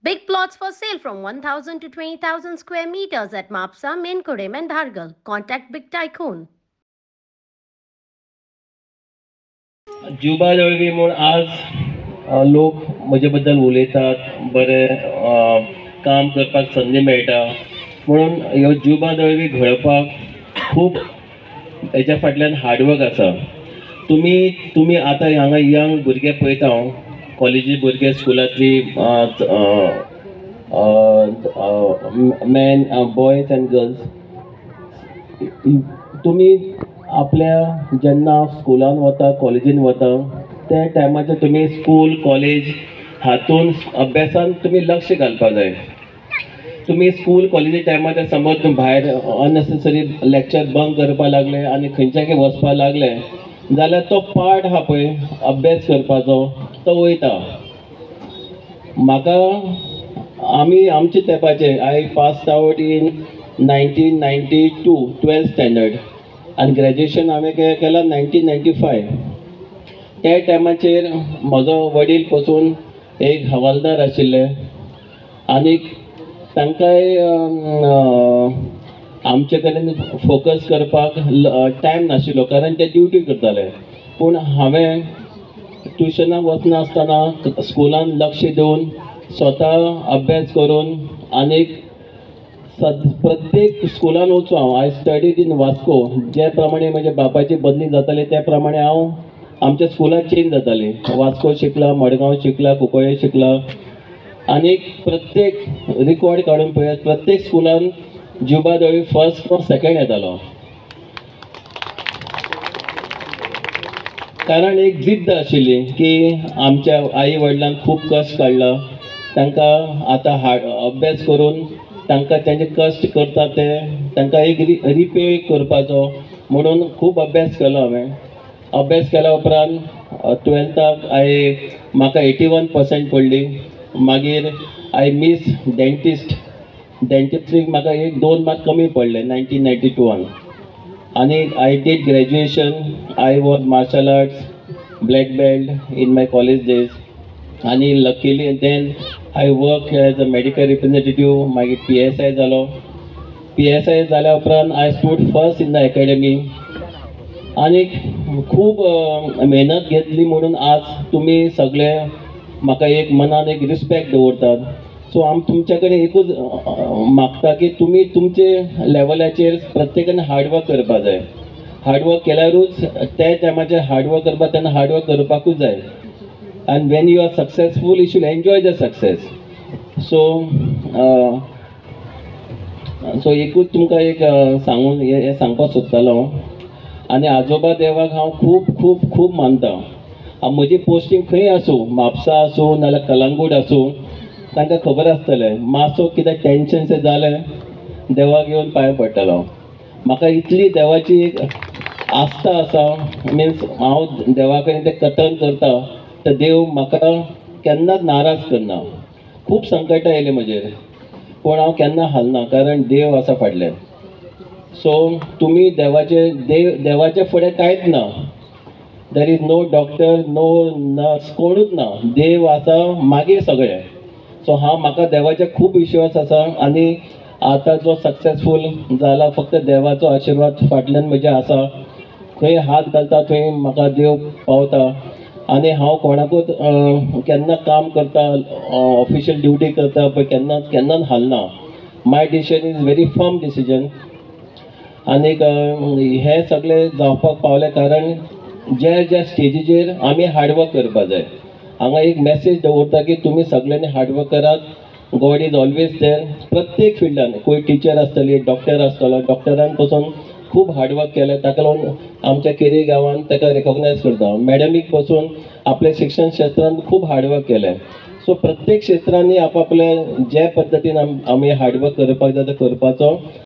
Big plots for sale from 1,000 to 20,000 square meters at Mapsa, Menkodem and Dhargal. Contact Big Tycoon. जुबा दळवी म्हूण आज लोक म्हजे बद्दल उलयतात, बरें काम करपाक संदी मेळटा म्हणून ह्यो जुबा दळवी घडोवपाक खूब हेच्या फाटल्यान हार्डवर्क आसा. तुमी आतां हांगा यंग भुरगे पळयता, कॉलेजी भुरगे, स्कुलांतली मॅन, बॉयज अँड गर्ल्स, तुमी आपल्या जेन्ना स्कुलान वता, कॉलेजीन वता, त्या टायमाचेर तुमी स्कूल, कॉलेज हातून अभ्यासान तुमी लक्ष घालपाक जाय. तुमी स्कूल, कॉलेजी टायमाचेर समज भायर अननेसेसरी लेक्चर बंक करपाक लागले आनी खंयच्याय वचपाक लागले जाल्यार तो पार्ट आहा पळय अभ्यास करपाचो तो वयता. आमी आमच्या तेंपाचेर I passed out in 1992 12th standard आनी ग्रॅज्युएशन हांवें केलां 1995. त्या टायमाचेर म्हजो वडील पसून एक हवालदार आशिल्ले आनीक तांकांय आमचे कडेन फोकस करपाक टायम नाशिल्लो कारण ते ड्युटी करताले. पूण हांवें ट्युशनाक वचनासतना स्कुलान लक्ष दिवन स्वता अभ्यास करून आनीक प्रत्येक स्कुलान वचूं हांव. I studied in Vasco. जे प्रमाणे म्हज्या बापाची बदली जाताली त्या प्रमाणे हांव आमच्या स्कुलान चेंज जाताली. वास्को शिकला, मडगांव शिकला, कुंकळे शिकला आनीक प्रत्येक रिकॉर्ड काडून पळयात प्रत्येक स्कुलान जुबा दळवी फर्स्ट वा सेकंड येतालो. कारण एक जिद्द आशिल्ली की आमच्या आई वडिलांक खूब कश्ट काडला, तांकां आतां अभ्यास करून तांकां तेंचे कश्ट करता ते तांकां एक रिपे करपाचो म्हणून खूब अभ्यास केलो हांवें. अभ्यास केल्या उपरांत 12थाक म्हाका 81% पडली. मागीर आय मिस डेंटिस्ट्रीक म्हाका 1-2 मार्क कमी पडले 1992. आनी I did graduation. I was martial arts black belt in my college days आनी luckily then I work as a medical representative. मागीर PSI जालो. PSI जाल्या उपरांत I stood first in the academy आनीक खूब मेहनत घेतली म्हणून आज तुमी सगळे म्हाका एक मनान एक रिस्पेक्ट दवरतात. सो हांव तुमच्या कडेन एकूच मागता की तुमी तुमचे लेवलाचेर प्रत्येकान हार्डवर्क करपाक जाय. हार्डवर्क केल्यारूच त्या टायमाचेर हार्डवर्क करपाक तेन्ना हार्डवर्क करपाकूच जाय. and when you are successful you should enjoy the success. So एकूच तुमकां एक सांगून हे सांगपाक सोदतालो. आनी आजोबा देवाक हांव खूब खूब खूब मानता. म्हजी पोस्टींग खंय आसूं, म्हापसा आसूं नाल्यार कलंगूट आसूं, तांकां खबर आसतलें मातसो कितें टेंशन जालें देवाक येवन पांय पडटलो. म्हाका इतली देवाची एक आस्था आसा. मिन्स हांव देवा कडेन तें कथन करता तर देव म्हाका केन्नाच नाराज करना. खूब संकटां येयलीं म्हजेर पूण हांव केन्ना हालना कारण देव आसा फाटल्यान. सो तुमी देवाचे फुडें कांयच ना. There is no doctor, no nurse, कोणूच ना. देव आसा मागीर सगळें. सो म्हाका देवाचे खूब विश्वास आसा आनी आतां जो सक्सेसफूल जाला फक्त देवाचो आशिर्वाद फाटल्यान म्हजे आसा. खंय हात घालता थंय म्हाका देव पावता. आनी हांव कोणाकूच केन्ना काम करता, ऑफिशियल ड्युटी करता पळय केन्नाच हालना. My decision is very firm decision. आनीक हे सगळें जावपाक पावलें कारण ज्या स्टेजीचेर आमी हार्डवर्क करपाक जाय. हांगा एक मेसेज दवरता की तुमी सगळ्यांनी हार्डवर्क करात. God is always there. प्रत्येक फिल्डान कोण टिचर आसतली, डॉक्टर आसतलो, डॉक्टरान पासून खूब हार्डवर्क केलें, ताका लागून आमच्या केरी गांवांत ताका रिकॉग्नायज करता. मॅडमीक पासून आपल्या शिक्षण क्षेत्रांत खूब हार्डवर्क केलें. सो प्रत्येक क्षेत्रांनी आपापले जे पद्दतीन आमी हार्डवर्क करपाक जाता करपाचो